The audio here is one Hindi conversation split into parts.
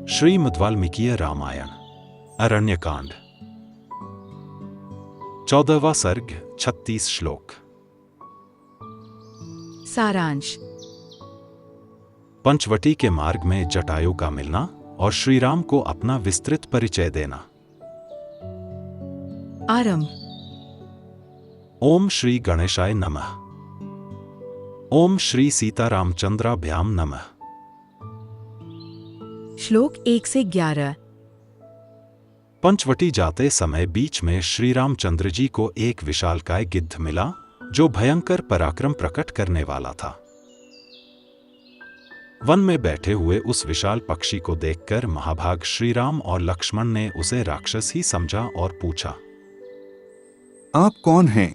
श्रीमद् वाल्मीकि रामायण अरण्यकांड 14वां सर्ग 36 श्लोक। सारांश। पंचवटी के मार्ग में जटायु का मिलना और श्रीराम को अपना विस्तृत परिचय देना। आरंभ। ओम श्री गणेशाय नमः। ओम श्री सीतारामचंद्राभ्याम नमः। श्लोक 1 से 11। पंचवटी जाते समय बीच में श्री रामचंद्र जी को एक विशालकाय गिद्ध मिला जो भयंकर पराक्रम प्रकट करने वाला था। वन में बैठे हुए उस विशाल पक्षी को देखकर महाभाग श्रीराम और लक्ष्मण ने उसे राक्षस ही समझा और पूछा, आप कौन हैं?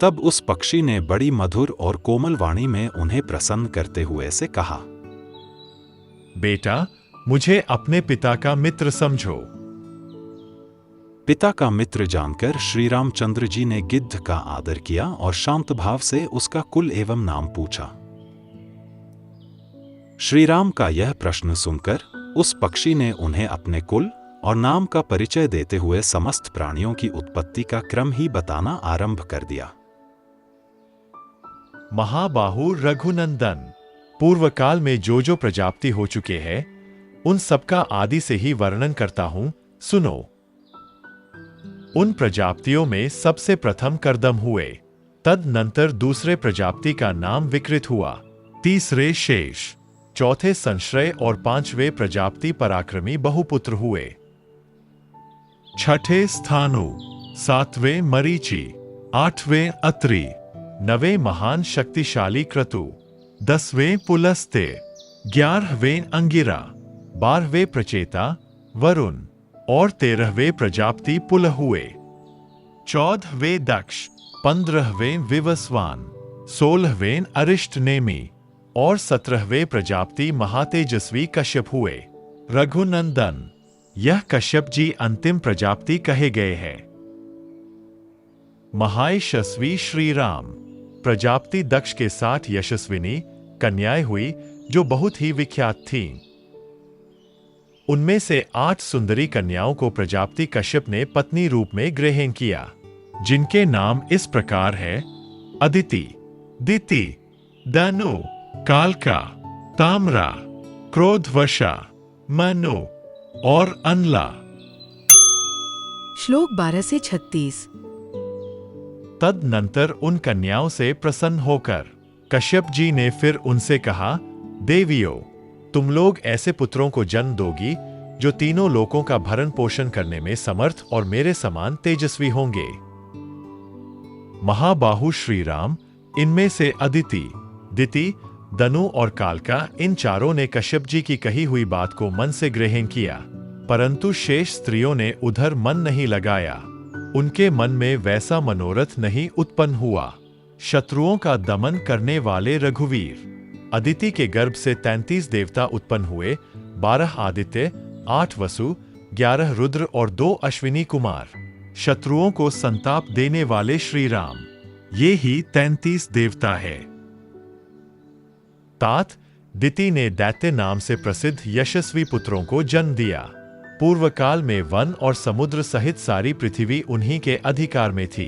तब उस पक्षी ने बड़ी मधुर और कोमल वाणी में उन्हें प्रसन्न करते हुए से कहा, बेटा, मुझे अपने पिता का मित्र समझो। पिता का मित्र जानकर श्री रामचंद्र जी ने गिद्ध का आदर किया और शांत भाव से उसका कुल एवं नाम पूछा। श्री राम का यह प्रश्न सुनकर उस पक्षी ने उन्हें अपने कुल और नाम का परिचय देते हुए समस्त प्राणियों की उत्पत्ति का क्रम ही बताना आरंभ कर दिया। महाबाहु रघुनंदन, पूर्व काल में जो प्रजापति हो चुके हैं उन सबका आदि से ही वर्णन करता हूं, सुनो। उन प्रजापतियों में सबसे प्रथम कर्दम हुए, तदनंतर दूसरे प्रजापति का नाम विकृत हुआ, तीसरे शेष, चौथे संश्रय और पांचवें प्रजापति पराक्रमी बहुपुत्र हुए। छठे स्थानु, सातवें मरीचि, आठवें अत्रि, नवें महान शक्तिशाली क्रतु, 10वें पुलस्त्य, 11वें अंगिरा, 12वें प्रचेता वरुण और 13वें प्रजापति पुल हुए। 14वें दक्ष, 15वें विवस्वान, 16वें अरिष्ट नेमि और 17वें प्रजापति महातेजस्वी कश्यप हुए। रघुनंदन, यह कश्यप जी अंतिम प्रजापति कहे गए हैं। महायशस्वी श्री राम, प्रजापति दक्ष के 60 यशस्विनी कन्याएं हुई जो बहुत ही विख्यात थीं। उनमें से 8 सुंदरी कन्याओं को प्रजापति कश्यप ने पत्नी रूप में ग्रहण किया, जिनके नाम इस प्रकार है: अदिति, दिति, दनु, कालका, ताम्रा, क्रोधवशा, मनु और अनला। श्लोक 12 से 36। तदनंतर उन कन्याओं से प्रसन्न होकर कश्यप जी ने फिर उनसे कहा, देवियों, तुम लोग ऐसे पुत्रों को जन्म दोगी जो तीनों लोकों का भरण पोषण करने में समर्थ और मेरे समान तेजस्वी होंगे। महाबाहु श्री राम, इनमें से अदिति, दिति, दनु और कालका, इन चारों ने कश्यप जी की कही हुई बात को मन से ग्रहण किया, परंतु शेष स्त्रियों ने उधर मन नहीं लगाया। उनके मन में वैसा मनोरथ नहीं उत्पन्न हुआ। शत्रुओं का दमन करने वाले रघुवीर, अदिति के गर्भ से 33 देवता उत्पन्न हुए, 12 आदित्य, 8 वसु, 11 रुद्र और 2 अश्विनी कुमार। शत्रुओं को संताप देने वाले श्री राम, ये ही 33 देवता है। तात, दिति ने दैत्य नाम से प्रसिद्ध यशस्वी पुत्रों को जन्म दिया। पूर्व काल में वन और समुद्र सहित सारी पृथ्वी उन्हीं के अधिकार में थी।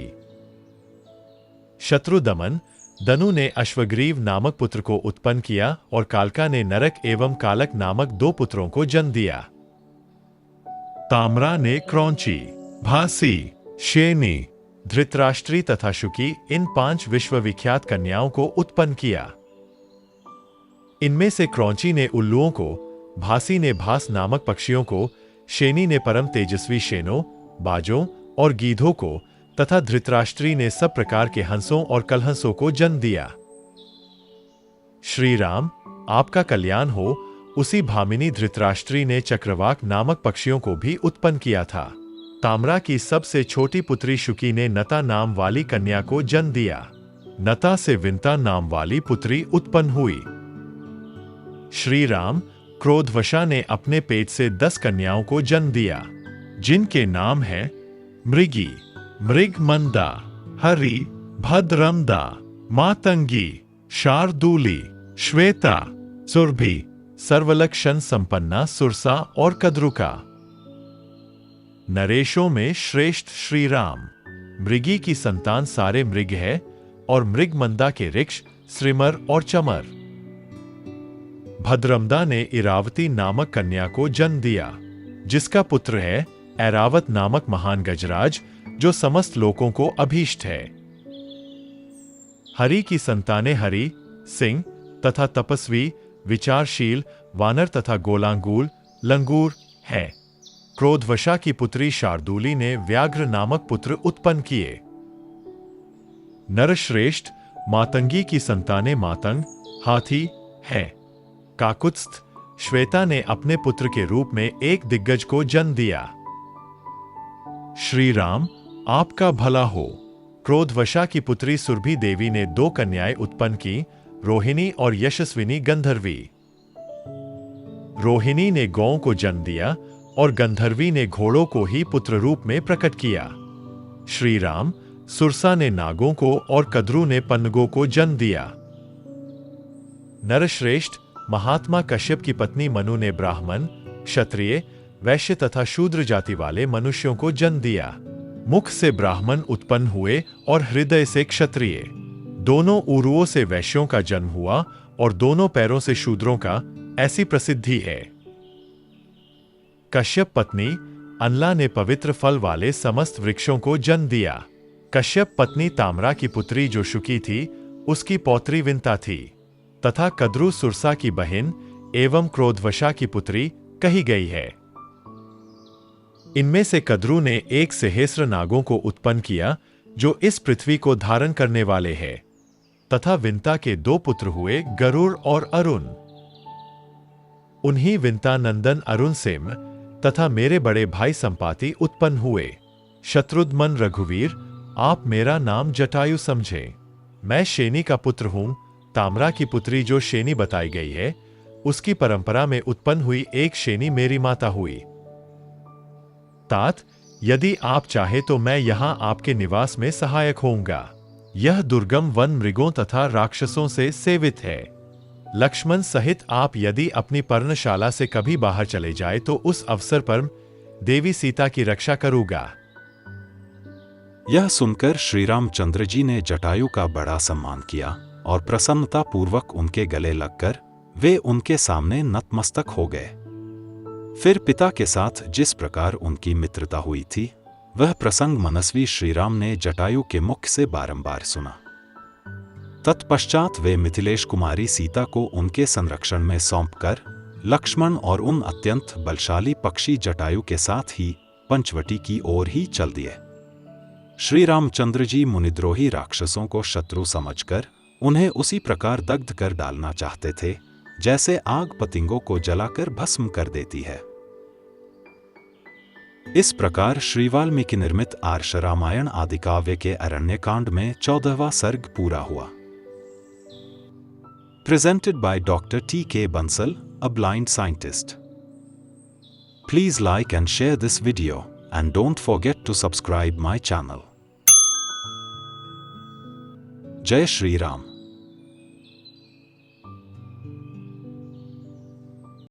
शत्रुदमन, दनु ने अश्वग्रीव नामक पुत्र को उत्पन्न किया और कालका ने नरक एवं कालक नामक 2 पुत्रों को जन्म दिया। ताम्रा ने क्रौंची, भासी, शेनी, धृतराष्ट्री तथा शुकी, इन 5 विश्वविख्यात कन्याओं को उत्पन्न किया। इनमें से क्रौंची ने उल्लुओं को, भासी ने भास नामक पक्षियों को, शेनी ने परम तेजस्वी शेनों, बाजों और गीधों को तथा धृतराष्ट्री ने सब प्रकार के हंसों और कलहंसों को जन्म दिया। श्री राम, आपका कल्याण हो, उसी भामिनी धृतराष्ट्री ने चक्रवाक नामक पक्षियों को भी उत्पन्न किया था। ताम्रा की सबसे छोटी पुत्री शुकी ने नता नाम वाली कन्या को जन्म दिया। नता से विंता नाम वाली पुत्री उत्पन्न हुई। श्री राम, क्रोधवशा ने अपने पेट से 10 कन्याओं को जन्म दिया, जिनके नाम हैं मृगी, मृगमंदा, हरि, भद्रमदा, मातंगी, शार्दूली, श्वेता, सुरभि, सर्वलक्षण संपन्ना सुरसा और कद्रुका। नरेशों में श्रेष्ठ श्री राम। मृगी की संतान सारे मृग है और मृगमंदा के ऋक्ष श्रीमर और चमर। भद्रमदा ने इरावती नामक कन्या को जन्म दिया, जिसका पुत्र है ऐरावत नामक महान गजराज, जो समस्त लोकों को अभीष्ट है। हरि की संतानें हरि, सिंह तथा तपस्वी, विचारशील, वानर तथा गोलांगूल, लंगूर हैं। क्रोधवशा की पुत्री शार्दूली ने व्याघ्र नामक पुत्र उत्पन्न किए। नरश्रेष्ठ मातंगी की संतानें मातंग, हाथी हैं। काकुत्स्थ श्वेता ने अपने पुत्र के रूप में एक दिग्गज को जन्म दिया। श्री राम, आपका भला हो। क्रोधवशा की पुत्री सुरभि देवी ने 2 कन्याएं उत्पन्न की, रोहिणी और यशस्विनी गंधर्वी। रोहिणी ने गौओं को जन्म दिया और गंधर्वी ने घोड़ों को ही पुत्र रूप में प्रकट किया। श्री राम, सुरसा ने नागों को और कद्रु ने पन्नगों को जन्म दिया। नरश्रेष्ठ महात्मा कश्यप की पत्नी मनु ने ब्राह्मण, क्षत्रिय, वैश्य तथा शूद्र जाति वाले मनुष्यों को जन्म दिया। मुख से ब्राह्मण उत्पन्न हुए और हृदय से क्षत्रिय। दोनों उरुओं से वैश्यों का जन्म हुआ और दोनों पैरों से शूद्रों का, ऐसी प्रसिद्धि है। कश्यप पत्नी अनला ने पवित्र फल वाले समस्त वृक्षों को जन्म दिया। कश्यप पत्नी ताम्रा की पुत्री जो शुकी थी, उसकी पौत्री विंता थी, तथा कद्रु सुरसा की बहन एवं क्रोधवशा की पुत्री कही गई है। इनमें से कद्रु ने 1 सहस्र नागों को उत्पन्न किया, जो इस पृथ्वी को धारण करने वाले हैं, तथा विंता के 2 पुत्र हुए, गरुड़ और अरुण। उन्हीं विंता नंदन अरुण सेम तथा मेरे बड़े भाई संपाति उत्पन्न हुए। शत्रुघ्न रघुवीर, आप मेरा नाम जटायु समझे। मैं शेनी का पुत्र हूं। ताम्रा की पुत्री जो शेनी बताई गई है, उसकी परंपरा में उत्पन्न हुई एक शेनी मेरी माता हुई। तात, यदि आप चाहे तो मैं यहां आपके निवास में सहायक होऊंगा। यह दुर्गम वन मृगों तथा राक्षसों से सेवित है। लक्ष्मण सहित आप यदि अपनी पर्णशाला से कभी बाहर चले जाए तो उस अवसर पर देवी सीता की रक्षा करूंगा। यह सुनकर श्री रामचंद्र जी ने जटायु का बड़ा सम्मान किया और प्रसन्नता पूर्वक उनके गले लगकर वे उनके सामने नतमस्तक हो गए। फिर पिता के साथ जिस प्रकार उनकी मित्रता हुई थी, वह प्रसंग मनस्वी श्रीराम ने जटायु के मुख से बारंबार सुना। तत्पश्चात वे मिथिलेश कुमारी सीता को उनके संरक्षण में सौंपकर लक्ष्मण और उन अत्यंत बलशाली पक्षी जटायु के साथ ही पंचवटी की ओर ही चल दिए। श्री रामचंद्र जी मुनिद्रोही राक्षसों को शत्रु समझकर उन्हें उसी प्रकार दग्ध कर डालना चाहते थे, जैसे आग पतंगों को जलाकर भस्म कर देती है। इस प्रकार श्री वाल्मीकि निर्मित आर्ष रामायण आदि काव्य के अरण्यकांड में 14वां सर्ग पूरा हुआ। Presented by Dr. T.K. Bansal, a blind scientist. Please like and share this video, and don't forget to subscribe my channel. Jai Shri Ram.